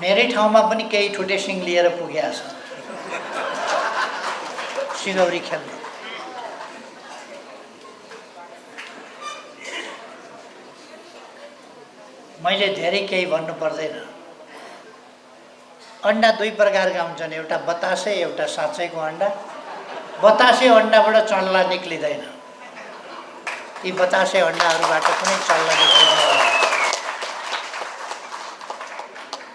मेरै ठाउँमा पनि केही ठुटे सिङ लिएर पुगेको छ सिगौरी खेल्न। मैले धेरै केही भन्नु पर्दैन। अन्डा दुई प्रकारका हुन्छन्, एउटा बतासे एउटा साँच्चैको अन्डा। बतासे अन्डाबाट चल्ला निक्लिँदैन, ती बतासे अन्डाहरूबाट कुनै चल्ला निक्लिँदैन।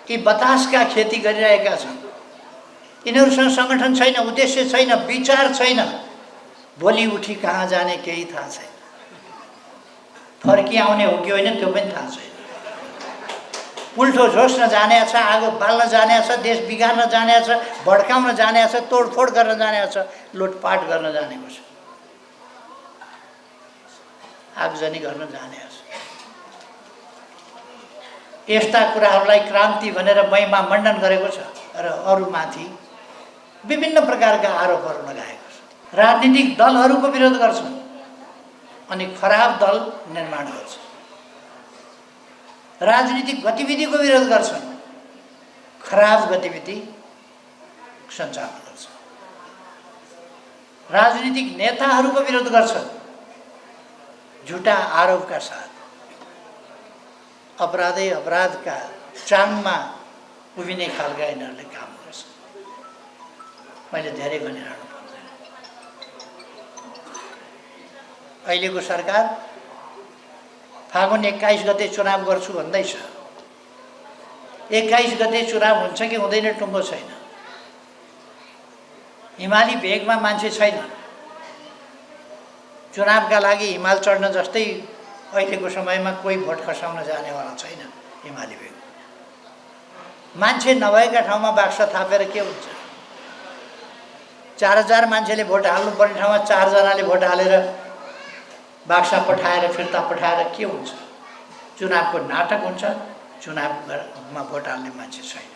ती बतासका खेती गरिरहेका छन्, यिनीहरूसँग सङ्गठन छैन, उद्देश्य छैन, विचार छैन, भोलि उठी कहाँ जाने केही थाहा छैन, फर्की आउने हो कि होइन त्यो पनि थाहा छैन। उल्टो झोस्न जाने छ, आगो बाल्न जाने छ, देश बिगार्न जाने छ, भड्काउन जाने छ, तोडफोड गर्न जाने छ, लुटपाट गर्न जानेको छ, आगजनी गर्न जाने छ। यस्ता कुराहरूलाई क्रान्ति भनेर महिमा मण्डन गरेको छ र अरूमाथि विभिन्न प्रकारका आरोपहरू लगाएको छ। राजनीतिक दलहरूको विरोध गर्छन् अनि खराब दल निर्माण गर्छन्, राजनीतिक गतिविधिको विरोध गर्छन्, खराब गतिविधि सञ्चालन गर्छन्, राजनीतिक नेताहरूको विरोध गर्छन्, झुटा आरोपका साथ अपराधै अपराधका चाङमा उभिने खालका यिनीहरूले काम गर्छन्। मैले धेरै भनिरहनु पर्दैन। अहिलेको सरकार फागुन 21 गते चुनाव गर्छु भन्दैछ। 21 गते चुनाव हुन्छ कि हुँदैन टुङ्गो छैन। हिमाली भेगमा मान्छे छैन। चुनावका लागि हिमाल चढ्न जस्तै अहिलेको समयमा कोही भोट खसाउन जानेवाला छैन। हिमाली भेग मान्छे नभएका ठाउँमा बाक्सा थापेर के हुन्छ? 4000 मान्छेले भोट हाल्नुपर्ने ठाउँमा 4 जनाले भोट हालेर बाक्सा पठाएर फिर्ता पठाएर के हुन्छ? चुनावको नाटक हुन्छ, चुनावमा भोट हाल्ने मान्छे छैन।